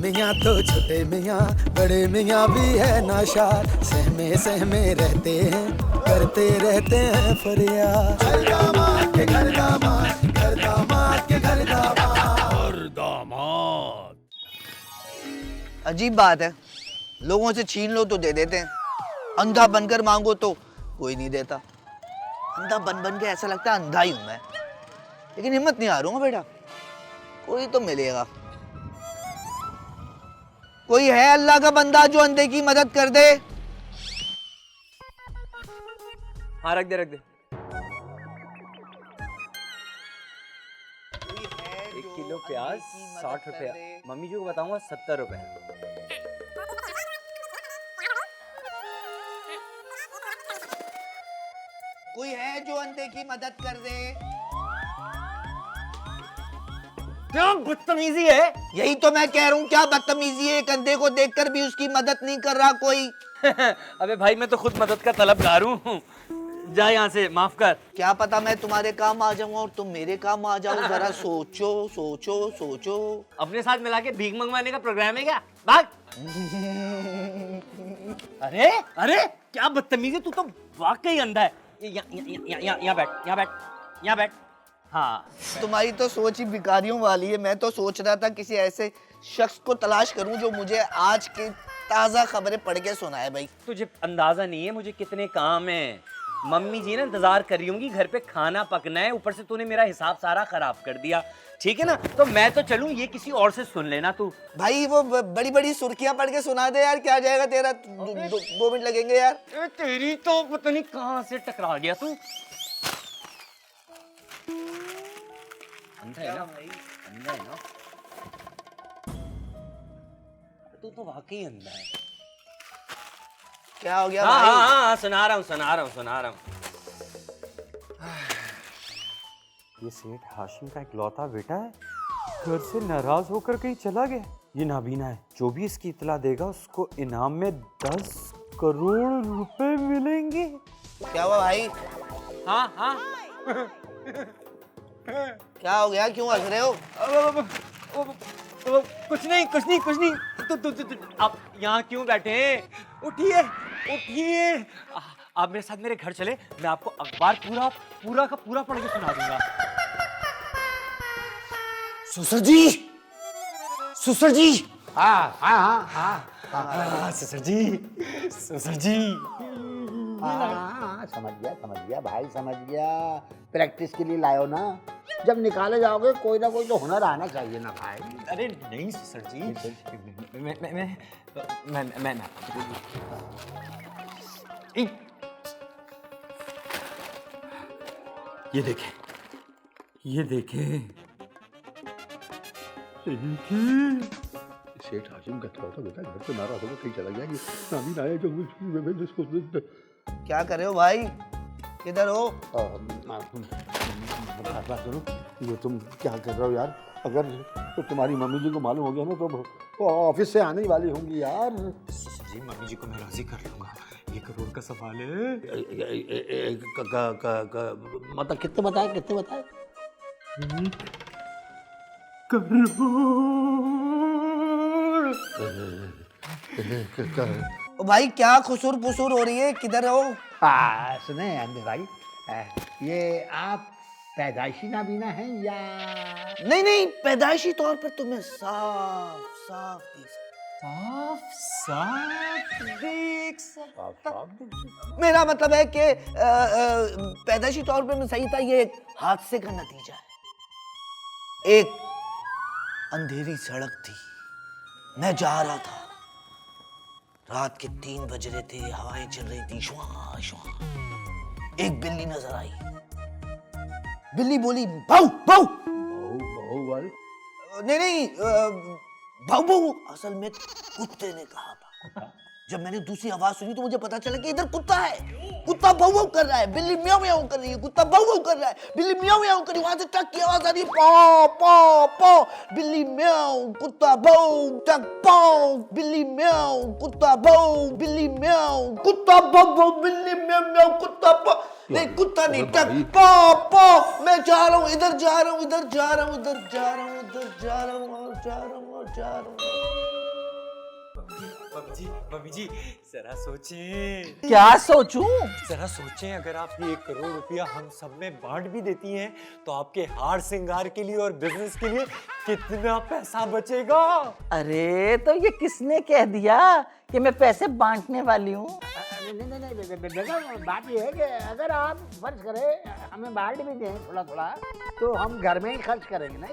मियाँ तो छोटे मियाँ, बड़े मियाँ भी है नाशार, सहमे सहमे रहते हैं, करते रहते हैं फरियाद। घर दामाद के घर दामाद, घर दामाद के घर दामाद, घर दामाद। अजीब बात है, लोगों से छीन लो तो दे देते हैं, अंधा बनकर मांगो तो कोई नहीं देता। अंधा बन बन के ऐसा लगता है अंधा ही हूं मैं, लेकिन हिम्मत नहीं हारूंगा बेटा, कोई तो मिलेगा। कोई है अल्लाह का बंदा जो अंधे की मदद कर दे? हाँ रख दे रख दे। 1 किलो प्याज 60 रुपया, मम्मी जी को बताऊंगा 70 रुपए। कोई है जो अंधे की मदद कर दे? क्या बदतमीजी है। यही तो मैं कह रहा हूँ, क्या बदतमीजी है, एक अंधे को देखकर भी उसकी मदद नहीं कर रहा कोई। अबे भाई मैं तो खुद मदद का तलबगार हूँ, जा यहाँ से, माफ कर। क्या पता मैं तुम्हारे काम आ जाऊँ और तुम मेरे काम आ जाओ, जरा सोचो सोचो सोचो। अपने साथ मिला के भीख मंगवाने का प्रोग्राम है क्या? भाग। अरे अरे क्या बदतमीजी, तू तो वाकई अंधा है। यहाँ बैठ, यहाँ बैठ, यहाँ बैठ। हाँ तुम्हारी तो सोच ही भिखारियों वाली है। मैं तो सोच रहा था किसी ऐसे शख्स को तलाश करूं जो मुझे आज की ताजा खबरें पढ़ के सुनाए। भाई तुझे अंदाजा नहीं है मुझे कितने काम है। मम्मी जी ना इंतजार कर रही होंगी, घर पे खाना पकना है, ऊपर से तूने मेरा हिसाब सारा खराब कर दिया, ठीक है ना? तो मैं तो चलूं, ये किसी और से सुन लेना तू। भाई वो बड़ी बड़ी सुर्खियां पढ़ के सुना दे यार, क्या जाएगा तेरा, 2 मिनट लगेंगे यार। तेरी तो पता नहीं कहां से टकरा गया तू। अंधा है ना भाई, अंधा है ना तू, तो वाकई अंधा है। क्या हो गया हाँ भाई? हाँ सुना रहा हूँ। ये सेठ हाशिम का इकलौता बेटा है, घर से नाराज होकर कहीं चला गया। ये नाबीना है, जो भी इसकी इतला देगा उसको इनाम में 10 करोड़ रुपए मिलेंगे। क्या हुआ भाई? हाँ क्या हो गया, क्यों हंस रहे हो? कुछ नहीं। तो आप यहाँ क्यों बैठे हैं? उठिए। आप मेरे साथ मेरे घर चले, मैं आपको अखबार पूरा का पूरा पढ़ के सुना दूंगा। ससुर जी, ससुर जी। हाँ ससुर जी। हाँ समझ गया भाई, समझ गया। प्रैक्टिस के लिए लायो ना, जब निकाले जाओगे कोई ना कोई तो हुनर आना चाहिए ना भाई। अरे नहीं सर जी, मैं ये देखें सेठ हाशिम का था बेटा, घर पे नाराज होकर कहीं चला गया। ये नामी आया जो जिसको क्या कर रहे हो भाई, किधर हो? सुनो, ये तुम क्या कर रहे हो यार? अगर तो तुम्हारी मम्मी जी को मालूम हो गया ना तो ऑफिस से आने वाली होंगी यार। जी मम्मी जी को मैं राजी कर लूंगा, 1 करोड़ का सवाल है। मतलब कितने बताए? 1 करोड़। ओ भाई क्या खुसुर पुसुर हो रही है, किधर हो? सुने अंधे भाई, ये आप पैदाइशी नाबीना हैं या? नहीं, पैदाइशी तौर पर तुम्हें साफ देख सकता। मेरा मतलब है कि पैदाइशी तौर पर मैं सही था, ये एक हादसे का नतीजा है। एक अंधेरी सड़क थी, मैं जा रहा था, रात के 3 बज रहे थे, हवाएं चल रही थी, श्वां श्वां। एक बिल्ली नजर आई, बिल्ली बोली भाऊ भाऊ। नहीं, भाऊ भाऊ असल में कुत्ते ने कहा था। जब मैंने दूसरी आवाज सुनी तो मुझे पता चला कि इधर कुत्ता है, कुत्ता भाऊ भाऊ कर रहा है, बिल्ली म्याऊ म्याऊ कर रही है, कुत्ता भाऊ भाऊ कर रहा है, बिल्ली म्याऊ म्याऊ कर रही है। वहां से टक की आवाज आ रही है, पौ पौ पौ, बिल्ली म्याऊ, कुत्ता भाऊ, टक पौ, बिल्ली म्याऊ, कुत्ता भाऊ, बिल्ली म्याऊ, कुत्ता भाऊ भाऊ, बिल्ली म्याऊ म्याऊ, कुत्ता भाऊ। नहीं कुत्ता नहीं, टक पौ पौ। मैं जा रहा हूँ, इधर जा रहा हूँ, इधर जा रहा हूँ, इधर जा रहा हूँ, इधर जा रहा हूँ, और जा रहा हूँ, और जा रहा हूँ। मम्मी जी जरा सोचिए, क्या सोचूं? जरा सोचें, अगर आप ये 1 करोड़ रुपया हम सब में बांट भी देती हैं तो आपके हार श्रृंगार के लिए और बिजनेस के लिए कितना पैसा बचेगा? अरे तो ये किसने कह दिया कि मैं पैसे बांटने वाली हूँ? नहीं बेगम, बात ये है कि अगर आप फर्ज करें हमें बांट भी दें थोड़ा थोड़ा, तो हम घर में ही खर्च करेंगे ना।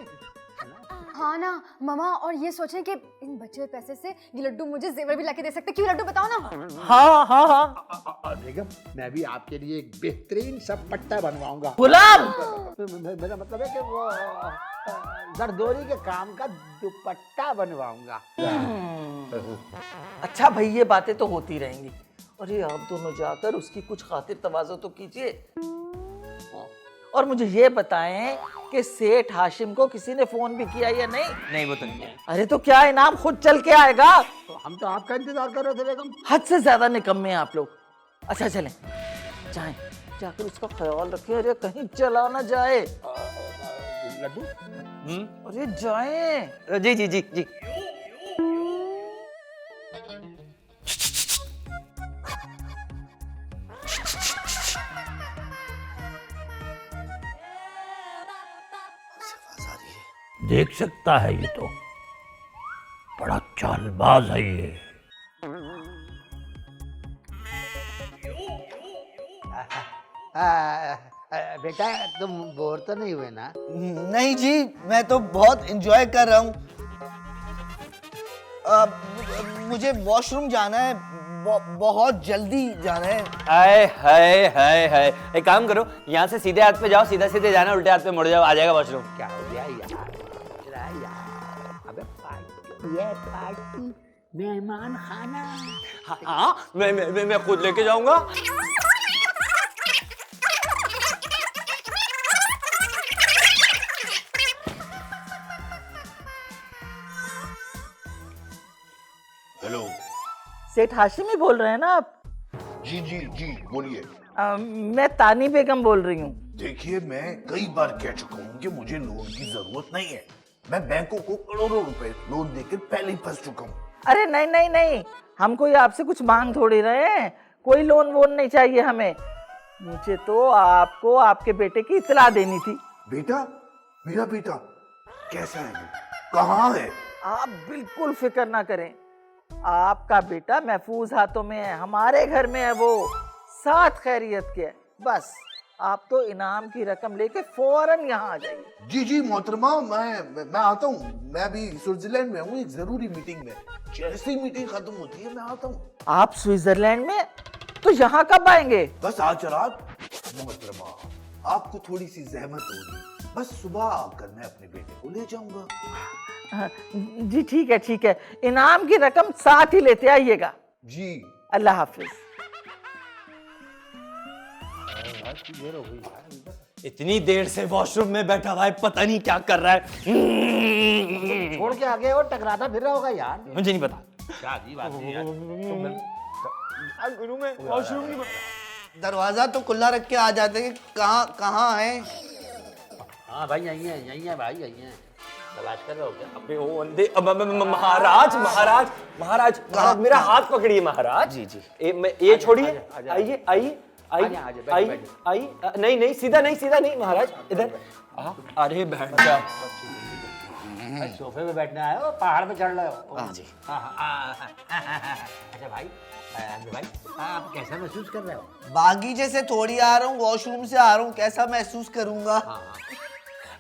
हाँ ना मामा, और ये सोचें कि इन बचे हुए पैसे से ये लड्डू मुझे जेवर भी लाके दे सकते। क्यों लड्डू, बताओ ना। हाँ हाँ हाँ। बेगम, मैं भी आपके लिए एक बेहतरीन सा पट्टा बनवाऊंगा। गुलाम, मेरा मतलब है कि वो जरदोरी के काम का दुपट्टा बनवाऊंगा। अच्छा भाई, ये बातें तो होती रहेंगी। अरे आप दोनों जाकर उसकी कुछ खातिर तवाज़ो तो कीजिए, और मुझे ये बताएं कि सेठ हाशिम को किसी ने फोन भी किया या नहीं? नहीं, वो तो नहीं है। अरे तो क्या इनाम खुद चल के आएगा? तो हम तो आपका इंतजार कर रहे थे बेगम। हद से ज्यादा निकम्मे हैं आप लोग। अच्छा चलें, जाएं, जाकर उसका ख्याल रखें, अरे कहीं चला ना जाए। लड्डू, अरे जाएं। जी जी जी जी। देख सकता है ये तो, बड़ा चालबाज है ये। बेटा तुम बोर तो नहीं हुए ना? नहीं जी, मैं तो बहुत एंजॉय कर रहा हूँ। मुझे वॉशरूम जाना है, बहुत जल्दी जाना है। हाय हाय हाय हाय, एक काम करो, यहाँ से सीधे हाथ पे जाओ, सीधा सीधे जाना, उल्टे हाथ पे मुड़ जाओ, आ जाएगा वॉशरूम। क्या हो गया यार? अबे पार्टी, ये पार्टी, मेहमान खाना। हाँ, मैं खुद लेके जाऊंगा। हेलो। सेठ हाशिम ही बोल रहे हैं ना आप? जी जी जी, बोलिए। मैं तानी बेगम बोल रही हूँ। देखिए, मैं कई बार कह चुका हूँ कि मुझे लोन की जरूरत नहीं है। मैं बैंकों को करोड़ों रुपए लोन देकर पहले ही फंस चुका हूँ। अरे नहीं नहीं नहीं, हम कोई आपसे कुछ मांग थोड़ी रहे हैं, कोई लोन वोन नहीं चाहिए हमें। मुझे तो आपको आपके बेटे की इत्तला देनी थी। बेटा? मेरा बेटा कैसा है वो? कहाँ है? आप बिल्कुल फिक्र ना करें, आपका बेटा महफूज हाथों में है, हमारे घर में है वो, साथ खैरियत के है। बस आप तो इनाम की रकम लेके फौरन यहाँ आ जाइए। जी जी मोहतरमा, मैं आता हूँ। मैं अभी स्विट्जरलैंड में हूँ, एक जरूरी मीटिंग में। जैसे ही मीटिंग खत्म होती है मैं आता हूँ। आप स्विट्जरलैंड में? तो यहाँ कब आएंगे? बस आज रात। मोहतरमा, आपको थोड़ी सी जहमत होगी, बस सुबह आकर मैं अपने बेटे को ले जाऊंगा। जी ठीक है, इनाम की रकम साथ ही लेते आइएगा। जी। अल्लाह हाफिज। इतनी देर से वॉशरूम में बैठा हुआ है, पता नहीं क्या कर रहा है। छोड़ के आगे और टकराता फिर रहा होगा यार। मुझे नहीं पता। क्या अजीब आदमी है यार। गुरु में वॉशरूम नहीं। दरवाजा तो खुला रख के आ जाते कि कहाँ है। हाँ भाई, यही है भाई, यही है। तलाश कर रहे हो क्या? अबे वो अंधे, महाराज, मेरा हाथ पकड़िए महाराज। जी जी। ये छोड़िए, आइए। नहीं, सीधा नहीं महाराज, इधर। अरे बैठ जा। सोफे पे बैठने आए हो, पहाड़ पे चढ़ रहे हो? हाँ जी। अच्छा भाई, आप कैसा महसूस कर रहे हो? बागीचे से थोड़ी आ रहा हूँ, वॉशरूम से आ रहा हूँ, कैसा महसूस करूंगा?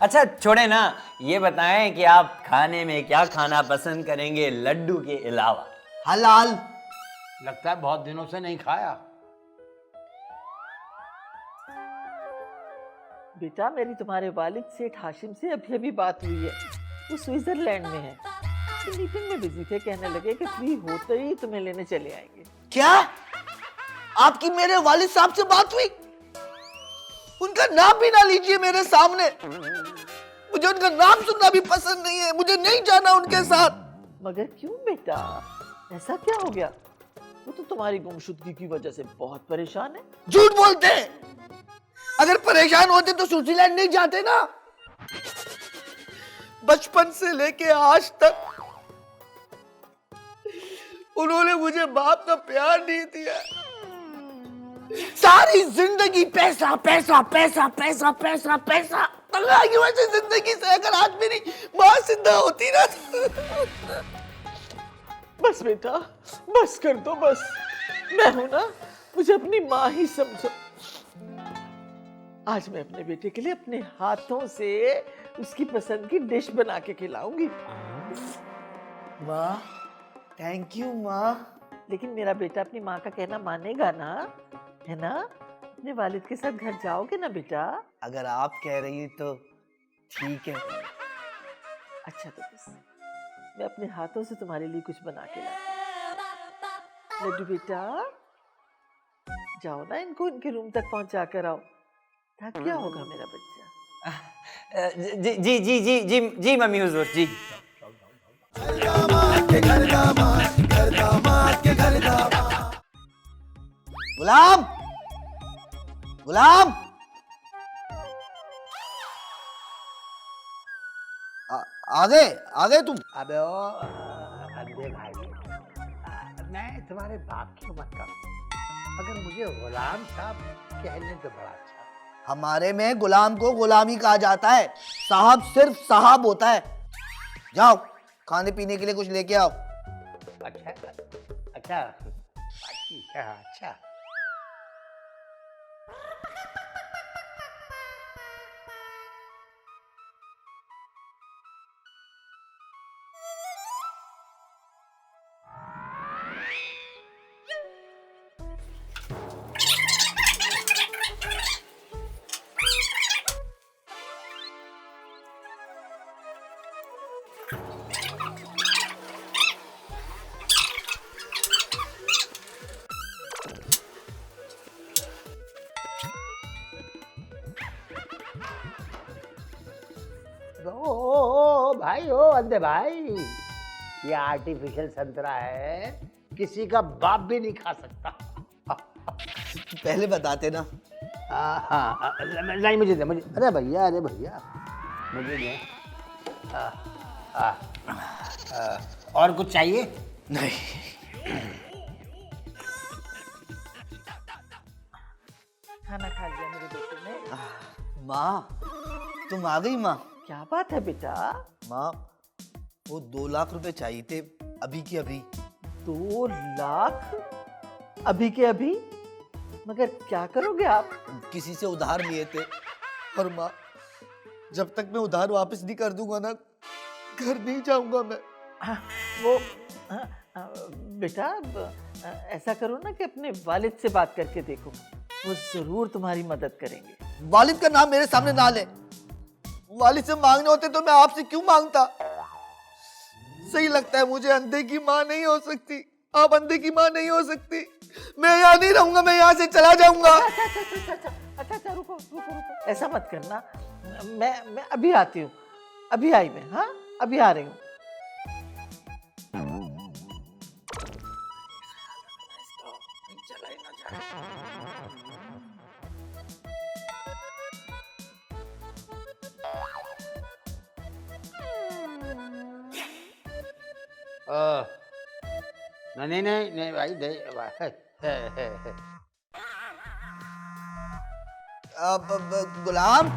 अच्छा छोड़े ना, ये बताएं कि आप खाने में क्या खाना पसंद करेंगे लड्डू के अलावा? हलाल। लगता है बहुत दिनों से नहीं खाया। बेटा, मेरी तुम्हारे वालिद सेठ हाशिम से अभी बात हुई है, वो स्विट्जरलैंड में है, मीटिंग में बिजी थे, कहने लगे कि फ्री होते ही तुम्हें लेने चले आएंगे। क्या आपकी मेरे वालिद साहब से बात हुई? उनका नाम भी ना लीजिए मेरे सामने, मुझे उनका नाम सुनना भी पसंद नहीं है, मुझे नहीं जाना उनके साथ। मगर क्यों बेटा, ऐसा क्या हो गया? वो तो तुम्हारी गुमशुदगी की वजह से बहुत परेशान है। झूठ बोलते हैं, अगर परेशान होते तो स्विट्जरलैंड नहीं जाते ना। बचपन से लेके आज तक उन्होंने मुझे बाप का प्यार नहीं दिया। सारी जिंदगी पैसा पैसा पैसा पैसा पैसा पैसा, तन्हाई की वजह से जिंदगी से अगर आज मेरी माँ जिंदा होती ना बस बेटा, बस कर दो बस। मैं हूं ना, मुझे अपनी माँ ही समझो। आज मैं अपने बेटे के लिए अपने हाथों से उसकी पसंद की डिश बना के खिलाऊंगी। माँ, थैंक यू माँ। लेकिन मेरा बेटा अपनी माँ का कहना मानेगा ना, है ना? अपने वालिद के साथ घर जाओगे ना बेटा? अगर आप कह रही हैं तो ठीक है। अच्छा तो बस मैं अपने हाथों से तुम्हारे लिए कुछ बना के लाती हूँ। लड्डू बेटा, जाओ ना, इनको इनके रूम तक पहुंचा कर आओ। थक गया होगा मेरा बच्चा। जी जी जी जी जी जी मम्मी हुजूर जी। दामाद के घर दामाद, घर दामाद के घर दामाद। गुलाम, गुलाम, आ गए तुम। अबे ओ अंधे भाई, मैं तुम्हारे बाप की उम्र का हूं। अगर मुझे गुलाम साहब कहने तो बड़ा अच्छा। हमारे में गुलाम को गुलामी कहा जाता है, साहब सिर्फ साहब होता है। जाओ खाने पीने के लिए कुछ लेके आओ। अच्छा अच्छा अच्छा। ओ भाई, ओ अंधे भाई, ये आर्टिफिशियल संतरा है, किसी का बाप भी नहीं खा सकता। पहले बताते ना। हाँ, नहीं मुझे दे, मुझे। अरे भैया मुझे दे। और कुछ चाहिए? नहीं। खाना खा लिया मेरे बेटे ने। माँ, तुम आ गई माँ। क्या बात है बेटा? माँ, वो 2 लाख रुपए चाहिए थे अभी के अभी। 2 लाख अभी के अभी? मगर क्या करोगे आप? किसी से उधार लिए थे, और माँ, जब तक मैं उधार वापस नहीं कर दूंगा ना, घर नहीं जाऊंगा मैं। वो बेटा, ऐसा करो ना कि अपने वालिद से बात करके देखो, वो जरूर तुम्हारी मदद करेंगे। वालिद का नाम मेरे सामने ना ले। वालिद से मांगने होते तो मैं आपसे क्यों मांगता? सही लगता है मुझे, अंधे की माँ नहीं हो सकती। आप अंधे की माँ नहीं हो सकती। मैं यहाँ नहीं रहूंगा, मैं यहाँ से चला जाऊंगा। अच्छा, रुको, ऐसा मत करना। मैं अभी आती हूँ, अभी आई मैं। हाँ, अभी आ रही हूँ। नहीं भाई, गुलाम,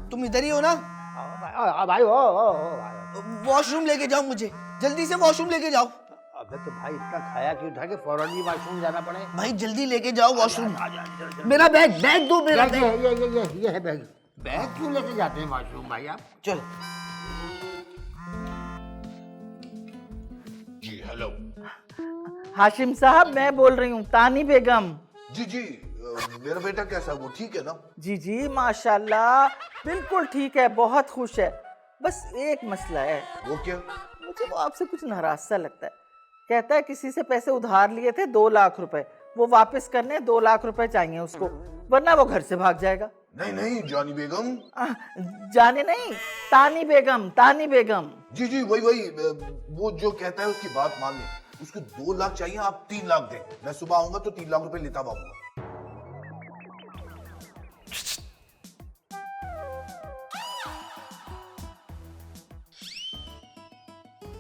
तुम इधर ही हो ना? भाई भाई, वॉशरूम लेके जाओ मुझे, जल्दी से वॉशरूम लेके जाओ। अबे तो भाई इतना खाया क्यों था कि फौरन ही वॉशरूम जाना पड़े? भाई जल्दी लेके जाओ वॉशरूम। मेरा बैग दो, मेरा बैग। ये है बैग। बैग क्यों लेके जाते हैं वॉशरूम भाई आप? चलो। जी हेलो। हाशिम साहब, मैं बोल रही हूँ, तानी बेगम। जी मेरा बेटा कैसा, वो ठीक है ना? जी माशाल्लाह, बिल्कुल ठीक है, बहुत खुश है। बस एक मसला है। वो क्या? मुझे वो आपसे कुछ नाराज सा लगता है। कहता है किसी से पैसे उधार लिए थे 2 लाख रुपए, वो वापस करने 2 लाख रुपए चाहिए उसको, वरना वो घर से भाग जाएगा। नहीं जानी बेगम। जाने नहीं, तानी बेगम। जी वही वो जो कहता है उसकी बात मान ले। उसको 2 लाख चाहिए, आप 3 लाख दें। मैं सुबह आऊंगा तो 3 लाख रुपए लेता आऊंगा।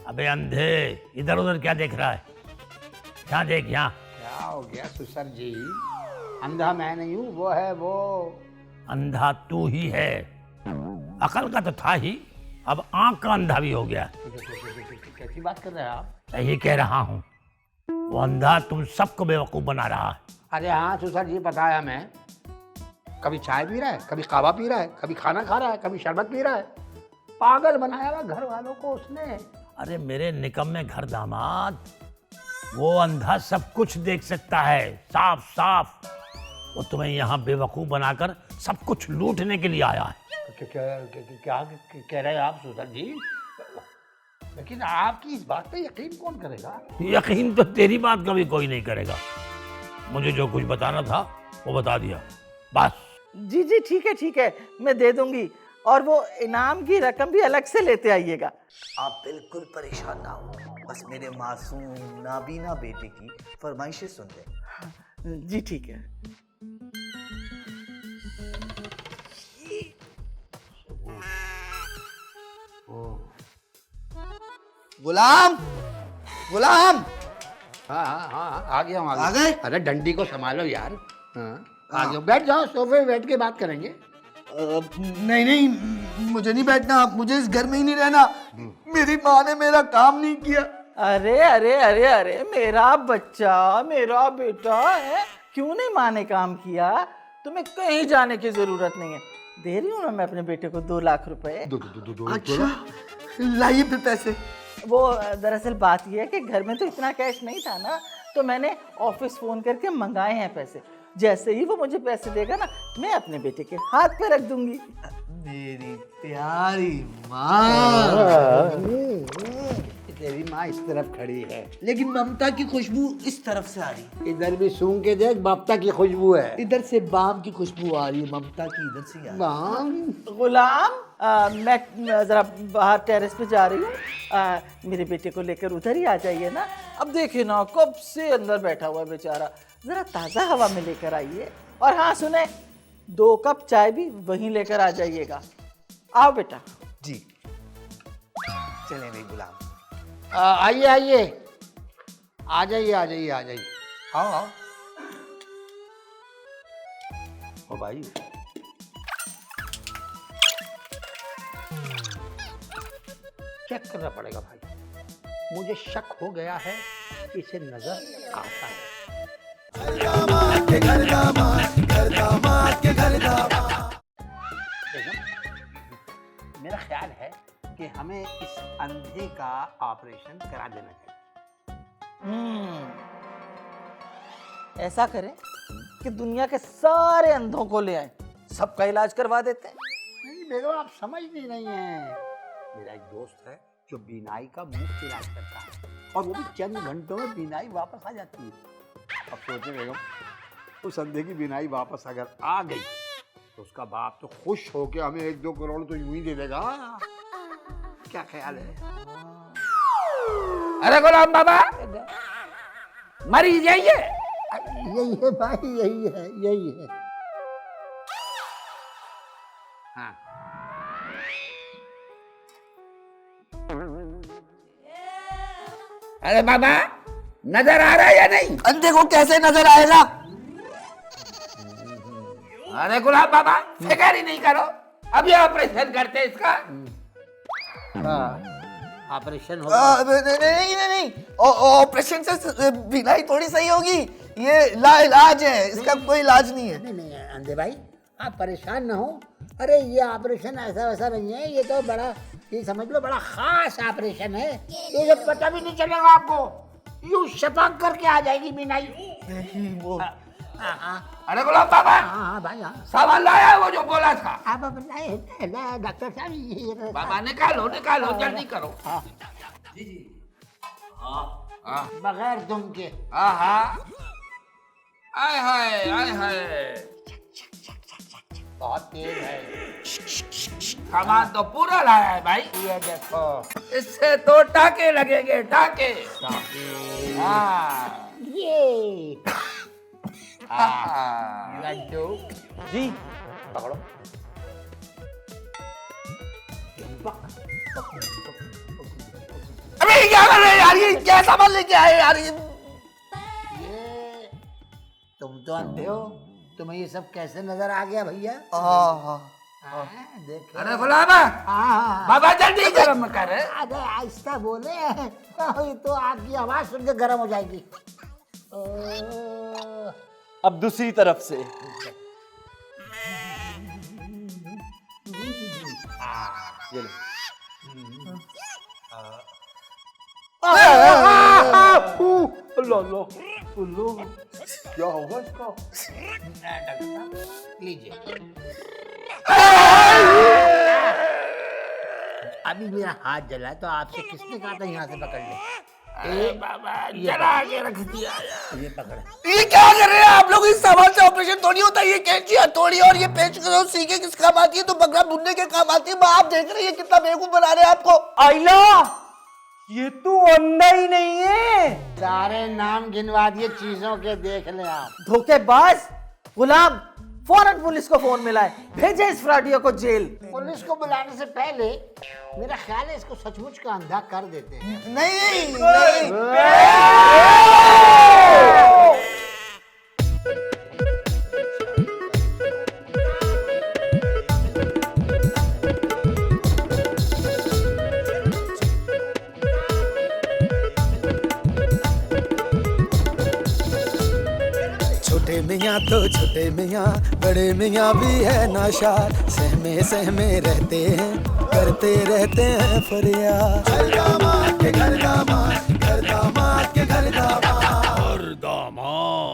अबे अंधे, इधर उधर क्या देख रहा है? यहाँ देख यहाँ। क्या हो गया सुसर जी? अंधा मैं नहीं हूँ, वो है वो। अंधा तू ही है, अकल का तो था ही, अब आंख का अंधा भी हो गया। कैसी बात कर रहे हैं आप? यही कह रहा हूँ, वो अंधा तुम सबको बेवकूफ बना रहा है। अरे हाँ सुसर जी, पता है हमें। कभी चाय पी रहा है, कभी कावा पी रहा है, कभी खाना खा रहा है, कभी शरबत पी रहा है। पागल बनाया हुआ घर वालों को उसने। अरे मेरे निकम्मे घर दामाद, वो अंधा सब कुछ देख सकता है, साफ साफ। वो तुम्हें यहाँ बेवकूफ बनाकर सब कुछ लूटने के लिए आया है। क्या कह रहे हैं आप सुसर जी? लेकिन आपकी इस बात पे यकीन कौन करेगा? यकीन तो तेरी बात का भी कोई नहीं करेगा। मुझे जो कुछ बताना था वो बता दिया, बस। जी जी ठीक है, मैं दे दूंगी। और वो इनाम की रकम भी अलग से लेते आइएगा। आप बिल्कुल परेशान ना हो, बस मेरे मासूम नाबीना बेटे की फरमाइशें सुन ले। जी ठीक है। गुलाम, गुलाम, हाँ, आ गया हूँ, आ गए? अरे डंडी को संभालो यार। हाँ, आ गया। बैठ जाओ, सोफे पे बैठ के बात करेंगे। नहीं नहीं, मुझे नहीं बैठना, मुझे इस घर में ही नहीं रहना। मेरी माँ ने मेरा काम नहीं किया। अरे अरे अरे अरे, मेरा बच्चा, मेरा बेटा है, क्यों नहीं माँ ने काम किया? तुम्हें कहीं जाने की जरूरत नहीं है। दे रही हूँ ना मैं अपने बेटे को 2 लाख रुपए। अच्छा, लाइए फिर पैसे। वो दरअसल बात यह है कि घर में तो इतना कैश नहीं था ना, तो मैंने ऑफिस फोन करके मंगाए हैं पैसे। जैसे ही वो मुझे पैसे देगा ना, मैं अपने बेटे के हाथ पे रख दूंगी। मेरी प्यारी माँ। तेरी माँ इस तरफ खड़ी है, लेकिन ममता की खुशबू इस तरफ से आ रही है। इधर भी सूंघ के देख, ममता की खुशबू है। इधर से बाम की खुशबू आ रही है, ममता की इधर से ही आ रही है। गुलाम, मैं जरा बाहर टेरेस पे जा रही हूँ, मेरे बेटे को लेकर उधर ही आ जाइए ना। अब देखिए ना, कब से अंदर बैठा हुआ है बेचारा, जरा ताज़ा हवा में लेकर आइए। और हाँ सुने, 2 कप चाय भी वहीं लेकर आ जाइएगा। आओ बेटा। जी चले भाई गुलाम। आइए आइए, आ जाइए आ जाइए आ जाइए, आओ आओ। ओ भाई, चेक करना पड़ेगा भाई। मुझे शक हो गया है कि इसे नजर आता है। दामाद के घर दामाद, घर दामाद के घर दामाद। मेरा ख्याल है कि हमें इस अंधे का ऑपरेशन करा देना चाहिए। ऐसा करें कि दुनिया के सारे अंधों को ले आए, सबका इलाज करवा देते हैं। नहीं बेगम, आप समझ नहीं रही हैं। मेरा एक दोस्त है जो बीनाई का मुफ्त इलाज करता है, और वो भी चंद घंटों में बीनाई वापस आ जाती है। अब सोचे बेगम, उस अंधे की बीनाई वापस अगर आ गई तो उसका बाप तो खुश होके हमें 1-2 करोड़ तो यूं ही दे देगा। क्या ख्याल है? अरे गुलाम बाबा, मरीज यही है। यही है भाई, यही है, यही है। हाँ, अरे बाबा, नजर आ रहा है या नहीं? अंधे को कैसे नजर आएगा? अरे गुलाम बाबा, फिक्र ही नहीं करो, अभी ऑपरेशन करते हैं इसका। ऑपरेशन होगा। नहीं, ऑपरेशन से बीनाई थोड़ी सही होगी। ये लाइलाज है, इसका कोई इलाज नहीं है। नहीं अंधे भाई, आप परेशान ना हो। अरे ये ऑपरेशन ऐसा वैसा नहीं है, ये तो बड़ा, ये समझ लो बड़ा खास ऑपरेशन है। ये जब पता भी नहीं चलेगा आपको, यूं शपक करके आ जाएगी बीनाई। अरे गुलाम बाबा, हाँ भाई, हाँ। सामान लाया वो जो बोला था? आप डॉक्टर साहब, ये बाबा निकालो निकालो, जल्दी करो। बगैर दुम के। हाँ, आय हाय आय हाय, बहुत तेज है। सामान तो पूरा लाया है भाई। ये देखो, इससे तो टाके लगेंगे, टाके। हाँ, ये हाँ। लड्डू जी पकड़ो। अरे क्या कर रहे हैं यार, ये क्या सामान लेके आए यार? ये तो अंधे हो, तुम्हें ये सब कैसे नजर आ गया भैया? देख अरे गुलाबा, बाबा जल्दी गर्म कर। अरे आहिस्ता बोले, ये तो आपकी आवाज सुन के गर्म हो जाएगी। अब दूसरी तरफ से। ये लो। क्या होगा इसका? लीजिए। अभी मेरा हाथ जला है, तो आपसे किसने कहा था यहाँ से पकड़ ले? बाबा जला के रख दिया। ये पकड़। ये क्या कर रहे हैं आप लोग? इस सामान से ऑपरेशन थोड़ी होता है। ये कैंची हथौड़ी और ये पेच करो सीखे किस काम आती है? तो बकरा भूनने के काम आती है। आप देख रहे हैं कितना बेवकूफ बना रहे हैं आपको। आइला, ये तू अंधा ही नहीं है। सारे नाम गिनवा दिए चीजों के, देख ले आप। धोखेबाज गुलाब, फौरन पुलिस को फोन मिलाए, भेजे इस फ्रॉडियो को जेल। पुलिस को बुलाने से पहले मेरा ख्याल है इसको सचमुच का अंधा कर देते हैं। नहीं, छोटे मियाँ तो छोटे मियाँ, बड़े मियाँ भी है नाशार, सहमे सहमे रहते हैं, करते रहते हैं फरियाद। घर दामाद के घर दामाद, घर दामाद के घर दामाद। और दामाद